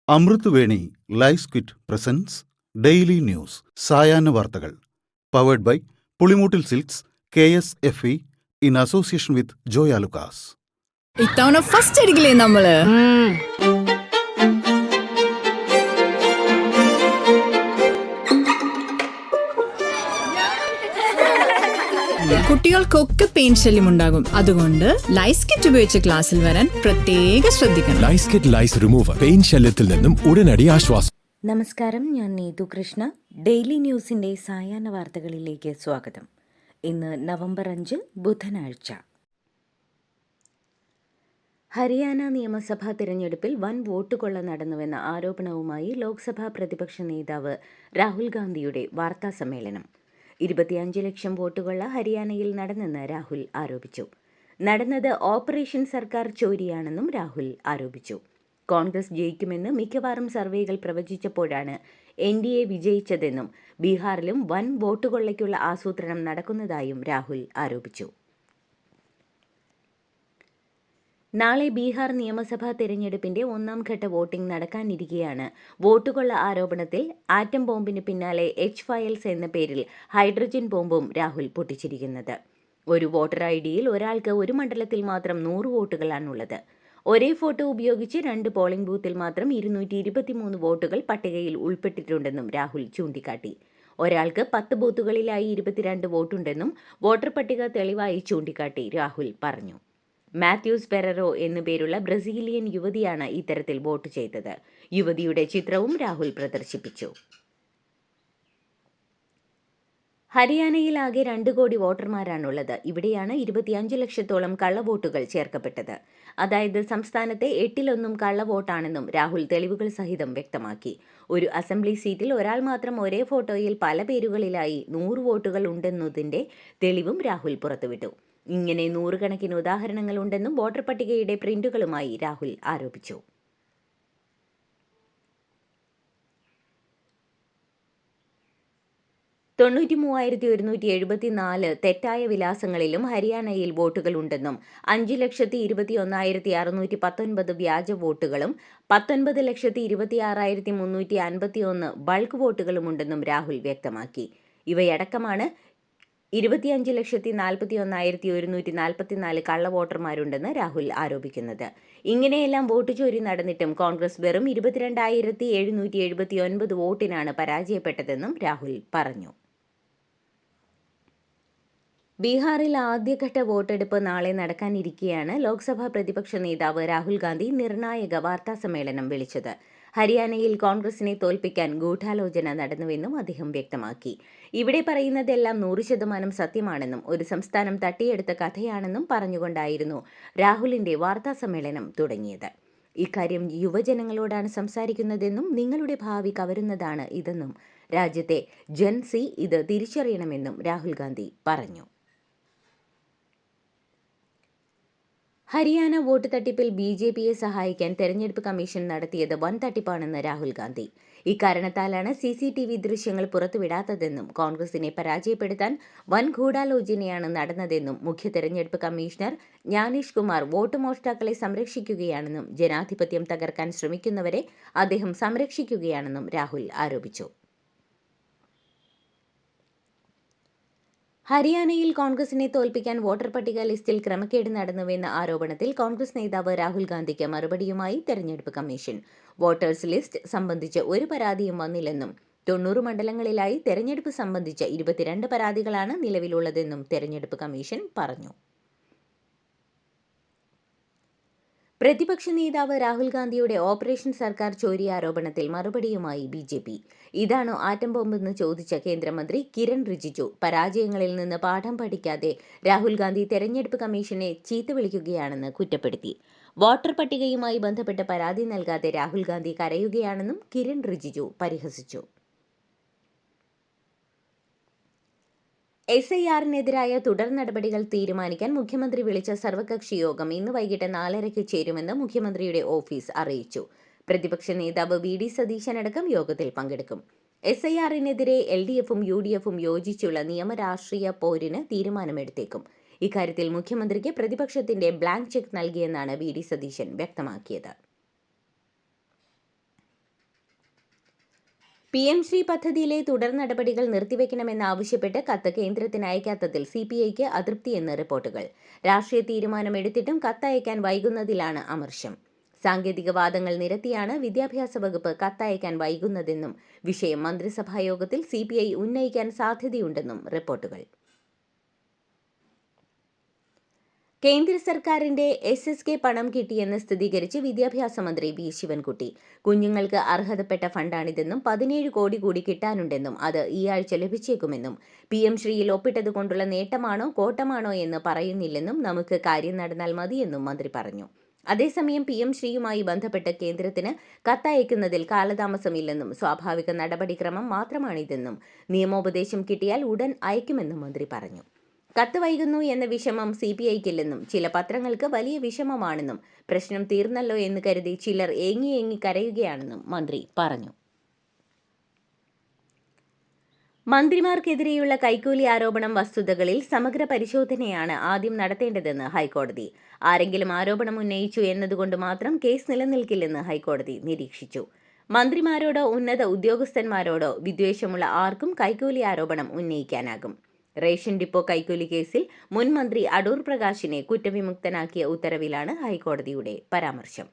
അമൃത് Veni life quit presents daily news സായാഹ്ന വാർത്തകൾ powered by Pulimoottil silks KSFE in association with Joyalukkas. ഇത്തവണ first അടിക്കില്ലേ നമ്മള്? കുട്ടികൾക്കൊക്കെ പെയിൻ ശല്യം ഉണ്ടാകും. അതുകൊണ്ട് ലൈസ് കിറ്റ് ഉപയോഗിച്ച് ക്ലാസ്സിൽ വരാൻ പ്രത്യേക ശ്രദ്ധിക്കണം. Lice kit lice remover pain ശല്യത്തിൽ നിന്നും ഉടനടി ആശ്വാസം. നമസ്കാരം, ഞാൻ നീതു കൃഷ്ണ. ഡെയിലി ന്യൂസിന്റെ സായാഹ്ന വാർത്തകളിലേക്ക് സ്വാഗതം. ഇന്ന് നവംബർ 5 ബുധനാഴ്ച. ഹരിയാന നിയമസഭാ തിരഞ്ഞെടുപ്പിൽ വൻ വോട്ടുകൊള്ള നടന്നുവെന്ന ആരോപണവുമായി ലോക്സഭാ പ്രതിപക്ഷ നേതാവ് രാഹുൽ ഗാന്ധിയുടെ വാർത്താസമ്മേളനം. 25 ലക്ഷം വോട്ടുകൊള്ള ഹരിയാനയിൽ നടന്നെന്ന് രാഹുൽ ആരോപിച്ചു. നടന്നത് ഓപ്പറേഷൻ സർക്കാർ ചോരിയാണെന്നും രാഹുൽ ആരോപിച്ചു. കോൺഗ്രസ് ജയിക്കുമെന്ന് മിക്കവാറും സർവേകൾ പ്രവചിച്ചപ്പോഴാണ് NDA വിജയിച്ചതെന്നും ബീഹാറിലും വൻ വോട്ടുകൊള്ളയ്ക്കുള്ള ആസൂത്രണം നടക്കുന്നതായും രാഹുൽ ആരോപിച്ചു. നാളെ ബീഹാർ നിയമസഭാ തെരഞ്ഞെടുപ്പിന്റെ 1ാം ഘട്ട വോട്ടിംഗ് നടക്കാനിരിക്കെയാണ് വോട്ടുകൊള്ള ആരോപണത്തിൽ ആറ്റം ബോംബിന് പിന്നാലെ H-ഫയൽസ് എന്ന പേരിൽ ഹൈഡ്രജൻ ബോംബും രാഹുൽ പൊട്ടിച്ചിരിക്കുന്നത്. ഒരു വോട്ടർ ID-യിൽ ഒരാൾക്ക് ഒരു മണ്ഡലത്തിൽ മാത്രം 100 വോട്ടുകളാണുള്ളത്. ഒരേ ഫോട്ടോ ഉപയോഗിച്ച് 2 പോളിംഗ് ബൂത്തിൽ മാത്രം 223 വോട്ടുകൾ പട്ടികയിൽ ഉൾപ്പെട്ടിട്ടുണ്ടെന്നും രാഹുൽ ചൂണ്ടിക്കാട്ടി. ഒരാൾക്ക് 10 ബൂത്തുകളിലായി 22 വോട്ടുണ്ടെന്നും വോട്ടർ പട്ടിക തെളിവായി ചൂണ്ടിക്കാട്ടി രാഹുൽ പറഞ്ഞു. മാത്യൂസ് പെരറോ എന്നുപേരുള്ള ബ്രസീലിയൻ യുവതിയാണ് ഇത്തരത്തിൽ വോട്ട് ചെയ്തത്. യുവതിയുടെ ചിത്രവും രാഹുൽ പ്രദർശിപ്പിച്ചു. ഹരിയാനയിൽ ആകെ 2 കോടി വോട്ടർമാരാണുള്ളത്. ഇവിടെയാണ് 25 ലക്ഷത്തോളം കള്ളവോട്ടുകൾ ചേർക്കപ്പെട്ടത്. അതായത് സംസ്ഥാനത്തെ 8-1 കള്ളവോട്ടാണെന്നും രാഹുൽ തെളിവുകൾ സഹിതം വ്യക്തമാക്കി. ഒരു അസംബ്ലി സീറ്റിൽ ഒരാൾ മാത്രം ഒരേ ഫോട്ടോയിൽ പല പേരുകളിലായി 100 വോട്ടുകൾ ഉണ്ടെന്നതിന്റെ തെളിവും രാഹുൽ പുറത്തുവിട്ടു. ഇങ്ങനെ നൂറുകണക്കിന് ഉദാഹരണങ്ങൾ ഉണ്ടെന്നും വോട്ടർ പട്ടികയുടെ പ്രിന്റുകളുമായി രാഹുൽ ആരോപിച്ചു. $93,174 തെറ്റായ വിലാസങ്ങളിലും ഹരിയാനയിൽ വോട്ടുകൾ ഉണ്ടെന്നും 5,21,619 വ്യാജ വോട്ടുകളും 19,26,351 ബൾക്ക് വോട്ടുകളും ഉണ്ടെന്നും രാഹുൽ വ്യക്തമാക്കി. ഇവയടക്കമാണ് 25,41,144 കള്ളവോട്ടർമാരുണ്ടെന്ന് രാഹുൽ ആരോപിക്കുന്നത്. ഇങ്ങനെയെല്ലാം വോട്ട് ചോരി നടന്നിട്ടും കോൺഗ്രസ് വെറും 22,779 വോട്ടിനാണ് പരാജയപ്പെട്ടതെന്നും രാഹുൽ പറഞ്ഞു. ബീഹാറിൽ ആദ്യഘട്ട വോട്ടെടുപ്പ് നാളെ നടക്കാനിരിക്കെയാണ് ലോക്സഭാ പ്രതിപക്ഷ നേതാവ് രാഹുൽ ഗാന്ധി നിർണായക വാർത്താസമ്മേളനം വിളിച്ചത്. ഹരിയാനയിൽ കോൺഗ്രസിനെ തോൽപ്പിക്കാൻ ഗൂഢാലോചന നടന്നുവെന്നും അദ്ദേഹം വ്യക്തമാക്കി. ഇവിടെ പറയുന്നതെല്ലാം 100% സത്യമാണെന്നും ഒരു സംസ്ഥാനം തട്ടിയെടുത്ത കഥയാണെന്നും പറഞ്ഞുകൊണ്ടായിരുന്നു രാഹുലിന്റെ വാർത്താസമ്മേളനം തുടങ്ങിയത്. ഇക്കാര്യം യുവജനങ്ങളോടാണ് സംസാരിക്കുന്നതെന്നും നിങ്ങളുടെ ഭാവി കവരുന്നതാണ് ഇതെന്നും രാജ്യത്തെ ജെൻ-സി ഇത് തിരിച്ചറിയണമെന്നും രാഹുൽ ഗാന്ധി പറഞ്ഞു. ഹരിയാന വോട്ട് തട്ടിപ്പിൽ BJPയെ സഹായിക്കാൻ തെരഞ്ഞെടുപ്പ് കമ്മീഷൻ നടത്തിയത് വൻ തട്ടിപ്പാണെന്ന് രാഹുൽ ഗാന്ധി. ഇക്കാരണത്താലാണ് CCTV ദൃശ്യങ്ങൾ പുറത്തുവിടാത്തതെന്നും കോൺഗ്രസിനെ പരാജയപ്പെടുത്താൻ വൻ ഗൂഢാലോചനയാണ് നടന്നതെന്നും മുഖ്യ തെരഞ്ഞെടുപ്പ് കമ്മീഷണർ ജ്ഞാനേഷ് കുമാർ വോട്ട് മോഷ്ടാക്കളെ സംരക്ഷിക്കുകയാണെന്നും ജനാധിപത്യം തകർക്കാൻ ശ്രമിക്കുന്നവരെ അദ്ദേഹം സംരക്ഷിക്കുകയാണെന്നും രാഹുൽ ആരോപിച്ചു. ഹരിയാനയിൽ കോൺഗ്രസിനെ തോൽപ്പിക്കാൻ വോട്ടർ പട്ടിക ലിസ്റ്റിൽ ക്രമക്കേട് നടന്നുവെന്ന ആരോപണത്തിൽ കോൺഗ്രസ് നേതാവ് രാഹുൽ ഗാന്ധിക്ക് മറുപടിയുമായി തെരഞ്ഞെടുപ്പ് കമ്മീഷൻ. വോട്ടേഴ്സ് ലിസ്റ്റ് സംബന്ധിച്ച് ഒരു പരാതിയും വന്നില്ലെന്നും 90 മണ്ഡലങ്ങളിലായി തെരഞ്ഞെടുപ്പ് സംബന്ധിച്ച 22 പരാതികളാണ് നിലവിലുള്ളതെന്നും തെരഞ്ഞെടുപ്പ് കമ്മീഷൻ പറഞ്ഞു. പ്രതിപക്ഷ നേതാവ് രാഹുൽ ഗാന്ധിയുടെ ഓപ്പറേഷൻ സർക്കാർ ചോരി ആരോപണത്തിൽ മറുപടിയുമായി BJP. ഇതാണോ ആറ്റം ബോംബെന്ന് ചോദിച്ച കേന്ദ്രമന്ത്രി കിരൺ റിജിജു പരാജയങ്ങളിൽ നിന്ന് പാഠം പഠിക്കാതെ രാഹുൽ ഗാന്ധി തെരഞ്ഞെടുപ്പ് കമ്മീഷനെ ചീത്ത വിളിക്കുകയാണെന്ന് കുറ്റപ്പെടുത്തി. വോട്ടർ പട്ടികയുമായി ബന്ധപ്പെട്ട് പരാതി നൽകാതെ രാഹുൽ ഗാന്ധി കരയുകയാണെന്നും കിരൺ റിജിജു പരിഹസിച്ചു. SIR-നെതിരായ തുടർ നടപടികൾ തീരുമാനിക്കാൻ മുഖ്യമന്ത്രി വിളിച്ച സർവകക്ഷി യോഗം ഇന്ന് വൈകിട്ട് 4:30 ചേരുമെന്ന് മുഖ്യമന്ത്രിയുടെ ഓഫീസ് അറിയിച്ചു. പ്രതിപക്ഷ നേതാവ് VD സതീശനടക്കം യോഗത്തിൽ പങ്കെടുക്കും. SIR-നെതിരെ LDF-ഉം UDF-ഉം യോജിച്ചുള്ള നിയമരാഷ്ട്രീയ പോരിന് തീരുമാനമെടുത്തേക്കും. ഇക്കാര്യത്തിൽ മുഖ്യമന്ത്രിക്ക് പ്രതിപക്ഷത്തിന്റെ ബ്ലാങ്ക് ചെക്ക് നൽകിയെന്നാണ് VD സതീശൻ വ്യക്തമാക്കിയത്. PM ശ്രീ പദ്ധതിയിലെ തുടർ നടപടികൾ നിർത്തിവെക്കണമെന്നാവശ്യപ്പെട്ട് കത്ത് കേന്ദ്രത്തിന് അയക്കാത്തതിൽ CPIക്ക് അതൃപ്തിയെന്ന് റിപ്പോർട്ടുകൾ. രാഷ്ട്രീയ തീരുമാനമെടുത്തിട്ടും കത്തയക്കാൻ വൈകുന്നതിലാണ് അമർഷം. സാങ്കേതിക വാദങ്ങൾ നിരത്തിയാണ് വിദ്യാഭ്യാസ വകുപ്പ് കത്തയക്കാൻ വൈകുന്നതെന്നും വിഷയം മന്ത്രിസഭായോഗത്തിൽ CPI ഉന്നയിക്കാൻ സാധ്യതയുണ്ടെന്നും റിപ്പോർട്ടുകൾ. കേന്ദ്ര സർക്കാരിന്റെ SSK പണം കിട്ടിയെന്ന് സ്ഥിരീകരിച്ച് വിദ്യാഭ്യാസ മന്ത്രി V. ശിവൻകുട്ടി. കുഞ്ഞുങ്ങൾക്ക് അർഹതപ്പെട്ട ഫണ്ടാണിതെന്നും 17 കോടി കൂടി കിട്ടാനുണ്ടെന്നും അത് ഈ ആഴ്ച ലഭിച്ചേക്കുമെന്നും PM ശ്രീയിൽ ഒപ്പിട്ടതുകൊണ്ടുള്ള നേട്ടമാണോ കോട്ടമാണോ എന്ന് പറയുന്നില്ലെന്നും നമുക്ക് കാര്യം നടന്നാൽ മതിയെന്നും മന്ത്രി പറഞ്ഞു. അതേസമയം PM ശ്രീയുമായി ബന്ധപ്പെട്ട് കേന്ദ്രത്തിന് കത്തയക്കുന്നതിൽ കാലതാമസമില്ലെന്നും സ്വാഭാവിക നടപടിക്രമം മാത്രമാണിതെന്നും നിയമോപദേശം കിട്ടിയാൽ ഉടൻ അയക്കുമെന്നും മന്ത്രി പറഞ്ഞു. കത്ത് വൈകുന്നു എന്ന വിഷമം CPIക്കില്ലെന്നും ചില പത്രങ്ങൾക്ക് വലിയ വിഷമമാണെന്നും പ്രശ്നം തീർന്നല്ലോ എന്ന് കരുതി ചിലർ ഏങ്ങി കരയുകയാണെന്നും മന്ത്രി പറഞ്ഞു. മന്ത്രിമാർക്കെതിരെയുള്ള കൈക്കൂലി ആരോപണം വസ്തുതകളിൽ സമഗ്ര പരിശോധനയാണ് ആദ്യം നടത്തേണ്ടതെന്ന് ഹൈക്കോടതി. ആരെങ്കിലും ആരോപണം ഉന്നയിച്ചു എന്നതുകൊണ്ട് മാത്രം കേസ് നിലനിൽക്കില്ലെന്ന് ഹൈക്കോടതി നിരീക്ഷിച്ചു. മന്ത്രിമാരോടോ ഉന്നത ഉദ്യോഗസ്ഥന്മാരോടോ വിദ്വേഷമുള്ള ആർക്കും കൈക്കൂലി ആരോപണം ഉന്നയിക്കാനാകും. റേഷൻ ഡിപ്പോ കൈക്കൂലി കേസിൽ മുൻ മന്ത്രി അടൂർ പ്രകാശിനെ കുറ്റവിമുക്തനാക്കിയ ഉത്തരവിലാണ് ഹൈക്കോടതിയുടെ പരാമർശം.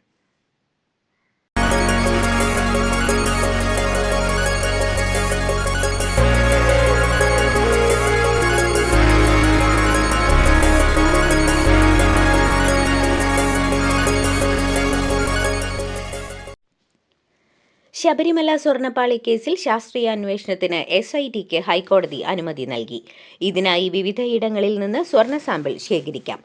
ശബരിമല സ്വർണ്ണപ്പാളി കേസിൽ ശാസ്ത്രീയ അന്വേഷണത്തിന് SITക്ക് ഹൈക്കോടതി അനുമതി നൽകി. ഇതിനായി വിവിധയിടങ്ങളിൽ നിന്ന് സ്വർണ്ണ സാമ്പിൾ ശേഖരിക്കാം.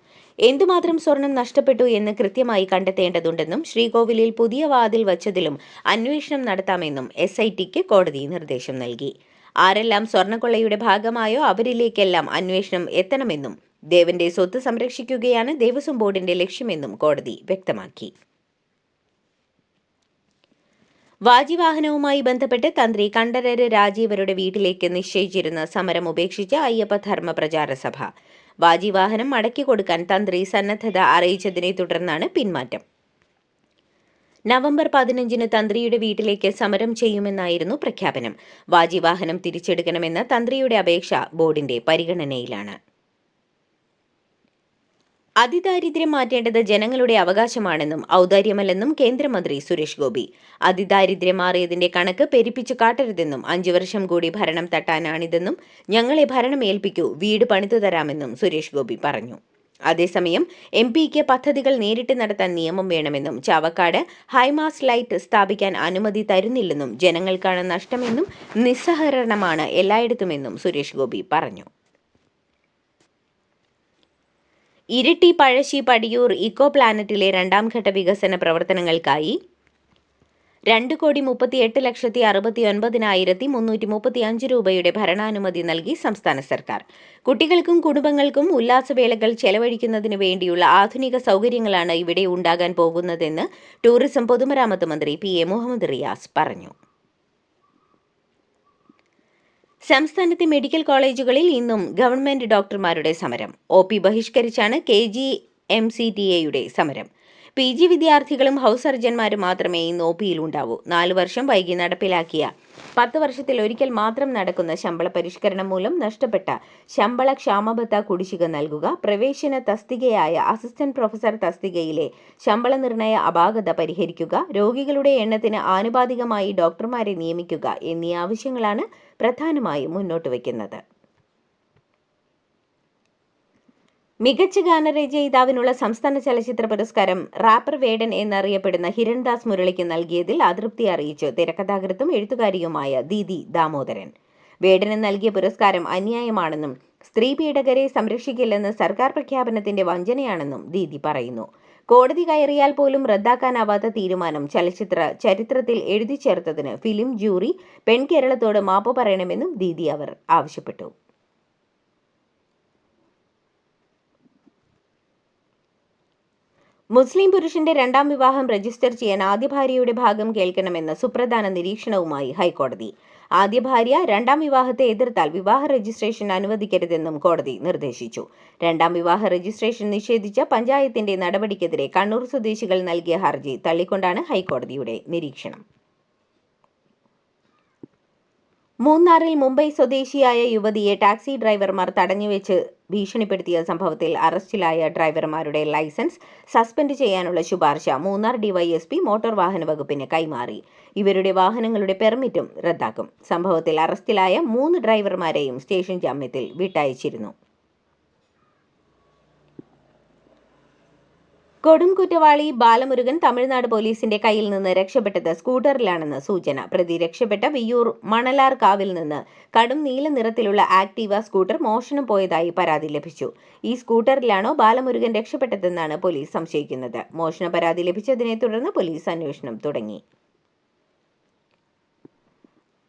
എന്തുമാത്രം സ്വർണം നഷ്ടപ്പെട്ടു എന്ന് കൃത്യമായി കണ്ടെത്തേണ്ടതുണ്ടെന്നും ശ്രീകോവിലിൽ പുതിയ വാതിൽ വച്ചതിലും അന്വേഷണം നടത്താമെന്നും SITക്ക് കോടതി നിർദ്ദേശം നൽകി. ആരെല്ലാം സ്വർണ്ണക്കൊള്ളയുടെ ഭാഗമായോ അവരിലേക്കെല്ലാം അന്വേഷണം എത്തണമെന്നും ദേവന്റെ സ്വത്ത് സംരക്ഷിക്കുകയാണ് ദേവസ്വം ബോർഡിന്റെ ലക്ഷ്യമെന്നും കോടതി വ്യക്തമാക്കി. വാജിവാഹനവുമായി ബന്ധപ്പെട്ട് തന്ത്രി കണ്ഠരര് രാജീവരുടെ വീട്ടിലേക്ക് നിശ്ചയിച്ചിരുന്ന സമരം ഉപേക്ഷിച്ച അയ്യപ്പ ധർമ്മ പ്രചാര സഭ. വാജിവാഹനം മടക്കി കൊടുക്കാൻ തന്ത്രി സന്നദ്ധത അറിയിച്ചതിനെ തുടർന്നാണ് പിന്മാറ്റം. നവംബർ 15 തന്ത്രിയുടെ വീട്ടിലേക്ക് സമരം ചെയ്യുമെന്നായിരുന്നു പ്രഖ്യാപനം. വാജിവാഹനം തിരിച്ചെടുക്കണമെന്ന തന്ത്രിയുടെ അപേക്ഷ ബോർഡിന്റെ പരിഗണനയിലാണ്. അതിദാരിദ്ര്യം മാറ്റേണ്ടത് ജനങ്ങളുടെ അവകാശമാണെന്നും ഔദാര്യമല്ലെന്നും കേന്ദ്രമന്ത്രി സുരേഷ് ഗോപി. അതിദാരിദ്ര്യം മാറിയതിന്റെ കണക്ക് പെരുപ്പിച്ചു കാട്ടരുതെന്നും 5 വർഷം കൂടി ഭരണം തട്ടാനാണിതെന്നും ഞങ്ങളെ ഭരണം ഏൽപ്പിക്കൂ, വീട് പണിതു തരാമെന്നും സുരേഷ് ഗോപി പറഞ്ഞു. അതേസമയം MPക്ക് പദ്ധതികൾ നേരിട്ട് നടത്താൻ നിയമം വേണമെന്നും ചാവക്കാട് ഹൈമാസ്റ്റ് ലൈറ്റ് സ്ഥാപിക്കാൻ അനുമതി തരുന്നില്ലെന്നും ജനങ്ങൾക്കാണ് നഷ്ടമെന്നും നിസ്സഹകരണമാണ് എല്ലായിടത്തുമെന്നും സുരേഷ് ഗോപി പറഞ്ഞു. ഇരിട്ടി പഴശ്ശി പടിയൂർ ഇക്കോ പ്ലാനറ്റിലെ 2ാം ഘട്ട വികസന പ്രവർത്തനങ്ങൾക്കായി 2,38,69,335 രൂപയുടെ ഭരണാനുമതി നൽകി സംസ്ഥാന സർക്കാർ. കുട്ടികൾക്കും കുടുംബങ്ങൾക്കും ഉല്ലാസവേളകൾ ചെലവഴിക്കുന്നതിന് വേണ്ടിയുള്ള ആധുനിക സൗകര്യങ്ങളാണ് ഇവിടെ ഉണ്ടാകാൻ പോകുന്നതെന്ന് ടൂറിസം പൊതുമരാമത്ത് മന്ത്രി PA മുഹമ്മദ് റിയാസ് പറഞ്ഞു. സംസ്ഥാനത്തെ മെഡിക്കൽ കോളേജുകളിൽ ഇന്നും ഗവൺമെന്റ് ഡോക്ടർമാരുടെ സമരം. OP ബഹിഷ്കരിച്ചാണ് KGMCTAയുടെ സമരം. PG വിദ്യാർത്ഥികളും ഹൗസ് സർജന്മാരും മാത്രമേ ഇന്ന് OPയിൽ ഉണ്ടാവൂ. 4 വർഷം വൈകി നടപ്പിലാക്കിയ 10 വർഷത്തിൽ ഒരിക്കൽ മാത്രം നടക്കുന്ന ശമ്പള പരിഷ്കരണം മൂലം നഷ്ടപ്പെട്ട ശമ്പള ക്ഷാമബത്ത കുടിശ്ശിക നൽകുക, പ്രവേശന തസ്തികയായ അസിസ്റ്റന്റ് പ്രൊഫസർ തസ്തികയിലെ ശമ്പള നിർണയ അപാകത പരിഹരിക്കുക, രോഗികളുടെ എണ്ണത്തിന് ആനുപാതികമായി ഡോക്ടർമാരെ നിയമിക്കുക എന്നീ ആവശ്യങ്ങളാണ് പ്രധാനമായും മുന്നോട്ട് വയ്ക്കുന്നത്. മികച്ച ഗാനരചയിതാവിനുള്ള സംസ്ഥാന ചലച്ചിത്ര പുരസ്കാരം റാപ്പർ വേടൻ എന്നറിയപ്പെടുന്ന ഹിരൺദാസ് മുരളിക്ക് നൽകിയതിൽ അതൃപ്തി അറിയിച്ച് തിരക്കഥാകൃത്തും എഴുത്തുകാരിയുമായ ദീദി ദാമോദരൻ. വേടന് നൽകിയ പുരസ്കാരം അന്യായമാണെന്നും സ്ത്രീ പീഡകരെ സംരക്ഷിക്കില്ലെന്ന് സർക്കാർ പ്രഖ്യാപനത്തിന്റെ വഞ്ചനയാണെന്നും ദീദി പറയുന്നു. കോടതി കയറിയാൽ പോലും റദ്ദാക്കാനാവാത്ത തീരുമാനം ചലച്ചിത്ര ചരിത്രത്തിൽ എഴുതി ചേർത്തതിന് ഫിലിം ജൂറി പെൺകേരളത്തോട് മാപ്പ് പറയണമെന്നും ദീദി അവർ ആവശ്യപ്പെട്ടു. മുസ്ലിം പുരുഷന്റെ 2ാം വിവാഹം രജിസ്റ്റർ ചെയ്യാൻ ആദ്യ ഭാര്യയുടെ ഭാഗം കേൾക്കണമെന്ന സുപ്രധാന നിരീക്ഷണവുമായി ഹൈക്കോടതി. ആദ്യ ഭാര്യ 2ാം വിവാഹത്തെ എതിർത്താൽ വിവാഹ രജിസ്ട്രേഷൻ അനുവദിക്കരുതെന്നും കോടതി നിർദ്ദേശിച്ചു. 2ാം വിവാഹ രജിസ്ട്രേഷൻ നിഷേധിച്ച പഞ്ചായത്തിന്റെ നടപടിക്കെതിരെ കണ്ണൂർ സ്വദേശികൾ നൽകിയ ഹർജി തള്ളിക്കൊണ്ടാണ് ഹൈക്കോടതിയുടെ നിരീക്ഷണം. മൂന്നാറിൽ മുംബൈ സ്വദേശിയായ യുവതിയെ ടാക്സി ഡ്രൈവർമാർ തടഞ്ഞുവെച്ച് ഭീഷണിപ്പെടുത്തിയ സംഭവത്തിൽ അറസ്റ്റിലായ ഡ്രൈവർമാരുടെ ലൈസൻസ് സസ്പെൻഡ് ചെയ്യാനുള്ള ശുപാർശ മൂന്നാർ ഡിവൈഎസ്പി മോട്ടോർ വാഹന വകുപ്പിന് കൈമാറി. ഇവരുടെ വാഹനങ്ങളുടെ പെർമിറ്റും റദ്ദാക്കും. സംഭവത്തിൽ അറസ്റ്റിലായ 3 ഡ്രൈവർമാരെയും സ്റ്റേഷൻ ജാമ്യത്തിൽ വിട്ടയച്ചിരുന്നു. കൊടും കുറ്റവാളി ബാലമുരുകൻ തമിഴ്നാട് പോലീസിന്റെ കയ്യിൽ നിന്ന് രക്ഷപ്പെട്ടത് സ്കൂട്ടറിലാണെന്ന് സൂചന. പ്രതി രക്ഷപ്പെട്ട വിയ്യൂർ മണലാർകാവിൽ നിന്ന് കടും നീല നിറത്തിലുള്ള ആക്ടീവ സ്കൂട്ടർ മോഷണം പോയതായി പരാതി ലഭിച്ചു. ഈ സ്കൂട്ടറിലാണോ ബാലമുരുകൻ രക്ഷപ്പെട്ടതെന്നാണ് പോലീസ് സംശയിക്കുന്നത്. മോഷണ പരാതി ലഭിച്ചതിനെ തുടർന്ന് പോലീസ് അന്വേഷണം തുടങ്ങി.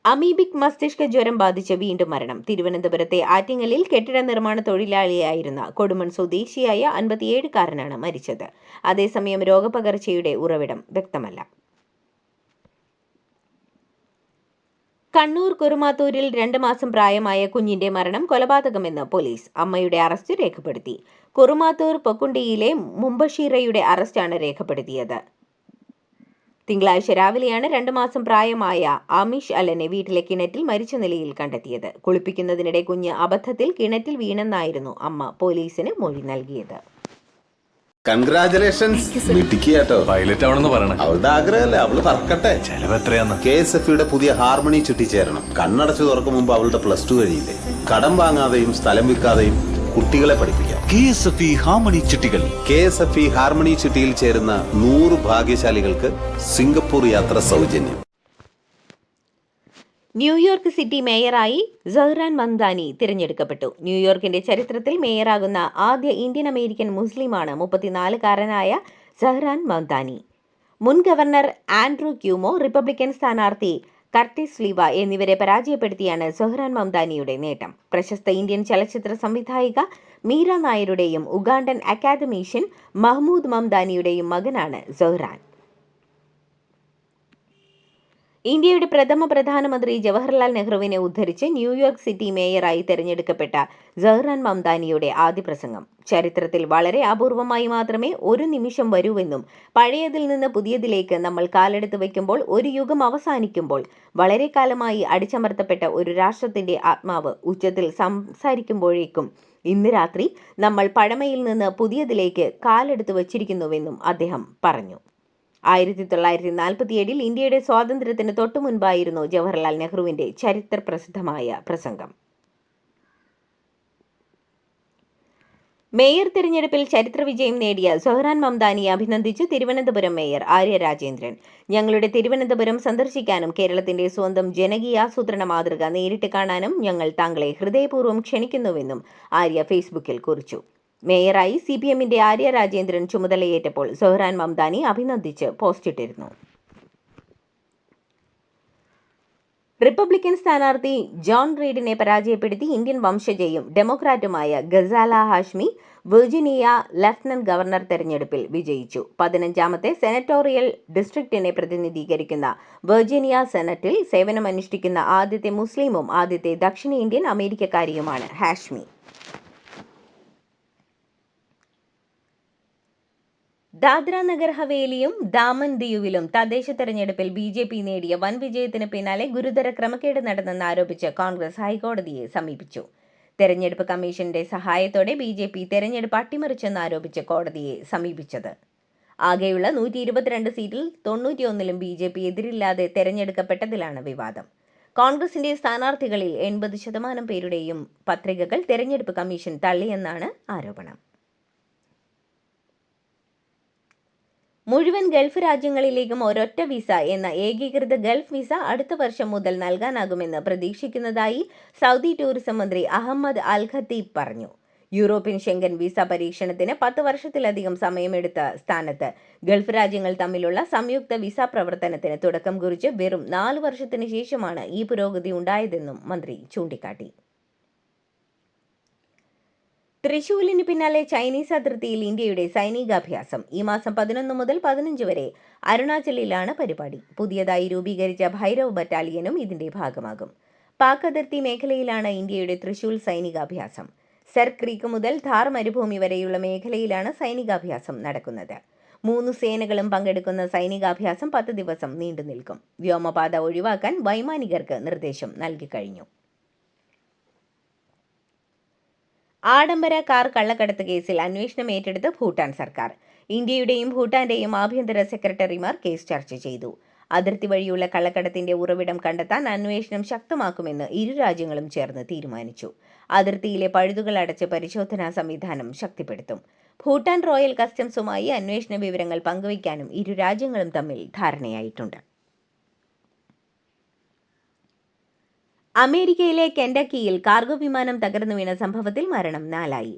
അമീബിക് മസ്തിഷ്ക ജ്വരം ബാധിച്ച് വീണ്ടും മരണം. തിരുവനന്തപുരത്തെ ആറ്റിങ്ങലിൽ കെട്ടിട നിർമ്മാണ തൊഴിലാളിയായിരുന്ന കൊടുമൺ സ്വദേശിയായ 57-കാരനാണ് മരിച്ചത്. അതേസമയം രോഗപകർച്ചയുടെ ഉറവിടം വ്യക്തമല്ല. കണ്ണൂർ കുറുമാത്തൂരിൽ 2 മാസം പ്രായമായ കുഞ്ഞിന്റെ മരണം കൊലപാതകമെന്ന് പോലീസ്. അമ്മയുടെ അറസ്റ്റ് രേഖപ്പെടുത്തി. കുറുമാത്തൂർ പൊക്കുണ്ടിയിലെ മുമ്പഷീറയുടെ അറസ്റ്റാണ് രേഖപ്പെടുത്തിയത്. തിങ്കളാഴ്ച രാവിലെയാണ് 2 മാസം പ്രായമായ ആമിഷ് അലനെ വീട്ടിലെ കിണറ്റിൽ മരിച്ച നിലയിൽ കണ്ടെത്തിയത്. കുളിപ്പിക്കുന്നതിനിടെ കുഞ്ഞ് അബദ്ധത്തിൽ കിണറ്റിൽ വീണെന്നായിരുന്നു അമ്മ പോലീസിന് മൊഴി നൽകിയത്. കൺഗ്രാചുലേഷൻസ് മിടുക്കിയാട്ടോ. പൈലറ്റ് ആവണമെന്ന് പറയണേ. അവളുടെ ആഗ്രഹമല്ലേ, അവള് പറക്കട്ടെ. ചെലവ് എത്രയാന്ന്? KSFയുടെ പുതിയ ഹാർമണി ചുറ്റി ചേരണം. കണ്ണടച്ചു തുറക്കും മുമ്പ് അവളുടെ +2 കഴിയില്ലേ. കടം വാങ്ങാതെയും സ്ഥലം വിൽക്കാതെയും കുട്ടികളെ പഠിപ്പിക്കാം. KSFE ഹാർമണി ചിട്ടികൾ. KSFE ഹാർമണി ചുറ്റിയിൽ ചേരുന്ന 100 ഭാഗ്യശാലികൾക്ക് സിംഗപ്പൂർ യാത്ര സൗജന്യം. ന്യൂയോർക്ക് സിറ്റി മേയറായി സഹ്റാൻ മംദാനി തിരഞ്ഞെടുക്കപ്പെട്ടു. ന്യൂയോർക്കിന്റെ ചരിത്രത്തിൽ മേയറാകുന്ന ആദ്യ ഇന്ത്യൻ അമേരിക്കൻ മുസ്ലിമാണ് 34-കാരനായ സഹ്റാൻ മംദാനി. മുൻ ഗവർണർ ആൻഡ്രൂ ക്യൂമോ, റിപ്പബ്ലിക്കൻ സ്ഥാനാർത്ഥി കർട്ടിസ് ലീവ എന്നിവരെ പരാജയപ്പെടുത്തിയാണ് സഹ്റാൻ മംദാനിയുടെ നേട്ടം. പ്രശസ്ത ഇന്ത്യൻ ചലച്ചിത്ര സംവിധായിക മീര നായരുടെയും ഉഗാണ്ടൻ അക്കാദമീഷ്യൻ മഹ്മൂദ് മംദാനിയുടെയും മകനാണ് സഹ്റാൻ. ഇന്ത്യയുടെ പ്രഥമ പ്രധാനമന്ത്രി ജവഹർലാൽ നെഹ്റുവിനെ ഉദ്ധരിച്ച് ന്യൂയോർക്ക് സിറ്റി മേയറായി തെരഞ്ഞെടുക്കപ്പെട്ട സഹ്റാൻ മംദാനിയുടെ ആദ്യ പ്രസംഗം ചരിത്രത്തിൽ വളരെ അപൂർവമായി മാത്രമേ ഒരു നിമിഷം വരൂവെന്നും പഴയതിൽ നിന്ന് പുതിയതിലേക്ക് നമ്മൾ കാലെടുത്ത് വയ്ക്കുമ്പോൾ ഒരു യുഗം അവസാനിക്കുമ്പോൾ വളരെ കാലമായി അടിച്ചമർത്തപ്പെട്ട ഒരു രാഷ്ട്രത്തിന്റെ ആത്മാവ് ഉച്ചത്തിൽ സംസാരിക്കുമ്പോഴേക്കും ഇന്ന് രാത്രി നമ്മൾ പഴമയിൽ നിന്ന് പുതിയതിലേക്ക് കാലെടുത്ത് വച്ചിരിക്കുന്നുവെന്നും അദ്ദേഹം പറഞ്ഞു. 1947 ഇന്ത്യയുടെ സ്വാതന്ത്ര്യത്തിന് തൊട്ടു മുൻപായിരുന്നു ജവഹർലാൽ നെഹ്റുവിന്റെ ചരിത്ര പ്രസിദ്ധമായ പ്രസംഗം. മേയർ തിരഞ്ഞെടുപ്പിൽ ചരിത്ര വിജയം നേടിയ സഹ്റാൻ മംദാനിയെ അഭിനന്ദിച്ച് തിരുവനന്തപുരം മേയർ ആര്യ രാജേന്ദ്രൻ. ഞങ്ങളുടെ തിരുവനന്തപുരം സന്ദർശിക്കാനും കേരളത്തിന്റെ സ്വന്തം ജനകീയാസൂത്രണ മാതൃക നേരിട്ട് കാണാനും ഞങ്ങൾ താങ്കളെ ഹൃദയപൂർവ്വം ക്ഷണിക്കുന്നുവെന്നും ആര്യ ഫേസ്ബുക്കിൽ കുറിച്ചു. മേയറായി CPMന്റെ ആര്യ രാജേന്ദ്രൻ ചുമതലയേറ്റപ്പോൾ സഹ്റാൻ മംദാനി അഭിനന്ദിച്ച് പോസ്റ്റിട്ടിരുന്നു. റിപ്പബ്ലിക്കൻ സ്ഥാനാർത്ഥി ജോൺ റീഡിനെ പരാജയപ്പെടുത്തി ഇന്ത്യൻ വംശജയും ഡെമോക്രാറ്റുമായ Ghazala Hashmi Virginia lieutenant governor തെരഞ്ഞെടുപ്പിൽ വിജയിച്ചു. 15ാമത്തെ സെനറ്റോറിയൽ ഡിസ്ട്രിക്റ്റിനെ പ്രതിനിധീകരിക്കുന്ന വെർജീനിയ സെനറ്റിൽ സേവനമനുഷ്ഠിക്കുന്ന ആദ്യത്തെ മുസ്ലിമും ആദ്യത്തെ ദക്ഷിണേന്ത്യൻ അമേരിക്കക്കാരിയുമാണ് ഹാഷ്മി. ദാദ്ര നഗർ ഹവേലിയും ദാമൻ ദിയുവിലും തദ്ദേശ തെരഞ്ഞെടുപ്പിൽ BJP നേടിയ വൻ വിജയത്തിന് പിന്നാലെ ഗുരുതര ക്രമക്കേട് നടന്നെന്ന് ആരോപിച്ച് കോൺഗ്രസ് ഹൈക്കോടതിയെ സമീപിച്ചു. തെരഞ്ഞെടുപ്പ് കമ്മീഷന്റെ സഹായത്തോടെ BJP തെരഞ്ഞെടുപ്പ് അട്ടിമറിച്ചെന്ന് ആരോപിച്ച് കോടതിയെ സമീപിച്ചത്. ആകെയുള്ള 122 സീറ്റിൽ 91ലും BJP എതിരില്ലാതെ തെരഞ്ഞെടുക്കപ്പെട്ടതിലാണ് വിവാദം. കോൺഗ്രസിന്റെ സ്ഥാനാർത്ഥികളിൽ 80% പേരുടെയും പത്രികകൾ തെരഞ്ഞെടുപ്പ് കമ്മീഷൻ തള്ളിയെന്നാണ് ആരോപണം. മുഴുവൻ ഗൾഫ് രാജ്യങ്ങളിലേക്കും ഒരൊറ്റ വിസ എന്ന ഏകീകൃത ഗൾഫ് വിസ അടുത്ത വർഷം മുതൽ നൽകാനാകുമെന്ന് പ്രതീക്ഷിക്കുന്നതായി സൗദി ടൂറിസം മന്ത്രി അഹമ്മദ് അൽ ഖത്തീബ് പറഞ്ഞു. യൂറോപ്യൻ ഷെങ്കൻ വിസ പരീക്ഷണത്തിന് 10 വർഷത്തിലധികം സമയമെടുത്ത സ്ഥാനത്ത് ഗൾഫ് രാജ്യങ്ങൾ തമ്മിലുള്ള സംയുക്ത വിസ പ്രവർത്തനത്തിന് തുടക്കം കുറിച്ച് വെറും 4 വർഷത്തിന് ശേഷമാണ് ഈ പുരോഗതി ഉണ്ടായതെന്നും മന്ത്രി ചൂണ്ടിക്കാട്ടി. തൃശൂലിന് പിന്നാലെ ചൈനീസ് അതിർത്തിയിൽ ഇന്ത്യയുടെ സൈനികാഭ്യാസം. ഈ മാസം 11 മുതൽ 15 വരെ അരുണാചലിലാണ് പരിപാടി. പുതിയതായി രൂപീകരിച്ച ഭൈരവ് ബറ്റാലിയനും ഇതിന്റെ ഭാഗമാകും. പാക് അതിർത്തി മേഖലയിലാണ് ഇന്ത്യയുടെ തൃശൂൽ സൈനികാഭ്യാസം. സർ ക്രീക്ക് മുതൽ ധാർ മരുഭൂമി വരെയുള്ള മേഖലയിലാണ് സൈനികാഭ്യാസം നടക്കുന്നത്. 3 സേനകളും പങ്കെടുക്കുന്ന സൈനികാഭ്യാസം 10 ദിവസം നീണ്ടു നിൽക്കും. വ്യോമപാത ഒഴിവാക്കാൻ വൈമാനികർക്ക് നിർദ്ദേശം നൽകിക്കഴിഞ്ഞു. ആഡംബര കാർ കള്ളക്കടത്ത് കേസിൽ അന്വേഷണം ഏറ്റെടുത്ത് ഭൂട്ടാൻ സർക്കാർ. ഇന്ത്യയുടെയും ഭൂട്ടാന്റെയും ആഭ്യന്തര സെക്രട്ടറിമാർ കേസ് ചർച്ച ചെയ്തു. അതിർത്തി വഴിയുള്ള കള്ളക്കടത്തിന്റെ ഉറവിടം കണ്ടെത്താൻ അന്വേഷണം ശക്തമാക്കുമെന്ന് ഇരു രാജ്യങ്ങളും ചേർന്ന് തീരുമാനിച്ചു. അതിർത്തിയിലെ പഴുതുകൾ അടച്ച് പരിശോധനാ സംവിധാനം ശക്തിപ്പെടുത്തും. ഭൂട്ടാൻ റോയൽ കസ്റ്റംസുമായി അന്വേഷണ വിവരങ്ങൾ പങ്കുവയ്ക്കാനും ഇരു രാജ്യങ്ങളും തമ്മിൽ ധാരണയായിട്ടുണ്ട്. അമേരിക്കയിലെ കെൻഡക്കിയിൽ കാർഗോ വിമാനം തകർന്നു വീണ സംഭവത്തിൽ മരണം 4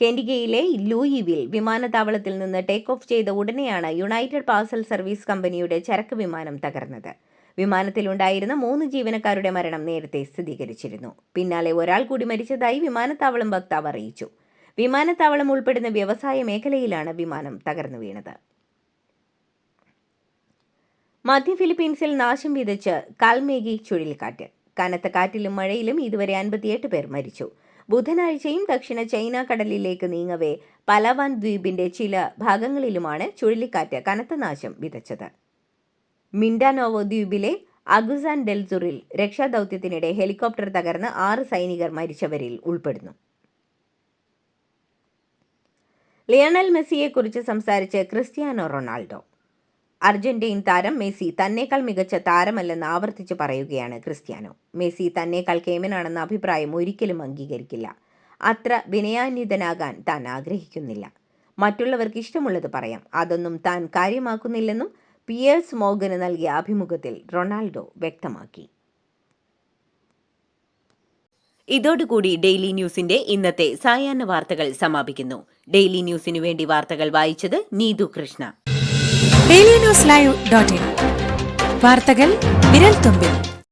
കെൻഡക്കിയിലെ ലൂയിവിൽ വിമാനത്താവളത്തിൽ നിന്ന് ടേക്ക് ഓഫ് ചെയ്ത ഉടനെയാണ് യുണൈറ്റഡ് പാർസൽ സർവീസ് കമ്പനിയുടെ ചരക്ക് വിമാനം തകർന്നത്. വിമാനത്തിലുണ്ടായിരുന്ന 3 ജീവനക്കാരുടെ മരണം നേരത്തെ സ്ഥിരീകരിച്ചിരുന്നു. പിന്നാലെ ഒരാൾ കൂടി മരിച്ചതായി വിമാനത്താവളം വക്താവ് അറിയിച്ചു. വിമാനത്താവളം ഉൾപ്പെടുന്ന വ്യവസായ മേഖലയിലാണ് വിമാനം തകർന്നു വീണത്. മധ്യ ഫിലിപ്പീൻസിൽ നാശം വിതച്ച് കാൽമേഗി ചുഴലിക്കാറ്റ്. കനത്ത കാറ്റിലും മഴയിലും ഇതുവരെ 58 പേർ മരിച്ചു. ബുധനാഴ്ചയും ദക്ഷിണ ചൈന കടലിലേക്ക് നീങ്ങവേ പലവാൻ ദ്വീപിന്റെ ചില ഭാഗങ്ങളിലുമാണ് ചുഴലിക്കാറ്റ് കനത്ത നാശം വിതച്ചത്. മിൻഡാനോവോ ദ്വീപിലെ അഗുസാൻ ഡെൽസുറിൽ രക്ഷാദൌത്യത്തിനിടെ ഹെലികോപ്റ്റർ തകർന്ന് 6 സൈനികർ മരിച്ചവരിൽ ഉൾപ്പെടുന്നു. ലിയണൽ മെസ്സിയെക്കുറിച്ച് സംസാരിച്ച് ക്രിസ്ത്യാനോ റൊണാൾഡോ. അർജന്റീൻ താരം മെസ്സി തന്നേക്കാൾ മികച്ച താരമല്ലെന്ന് ആവർത്തിച്ച് പറയുകയാണ് ക്രിസ്ത്യാനോ. മെസ്സി തന്നേക്കാൾ കേമനാണെന്ന അഭിപ്രായം ഒരിക്കലും അംഗീകരിക്കില്ല. അത്ര വിനയാന്വിതനാകാൻ താൻ ആഗ്രഹിക്കുന്നില്ല. മറ്റുള്ളവർക്ക് ഇഷ്ടമുള്ളത് പറയാം, അതൊന്നും താൻ കാര്യമാക്കുന്നില്ലെന്നും പിയേഴ്സ് മോർഗന് നൽകിയ അഭിമുഖത്തിൽ റൊണാൾഡോ വ്യക്തമാക്കി. ഇതോടുകൂടി ഡെയിലി ന്യൂസിന്റെ ഇന്നത്തെ സായാഹ്ന വാർത്തകൾ സമാപിക്കുന്നു. ഡെയിലി ന്യൂസിനു വേണ്ടി വാർത്തകൾ വായിച്ചത് നീതു കൃഷ്ണ. DailyNewsLive.in വാർത്തകൾ വിരൽത്തുമ്പിൽ.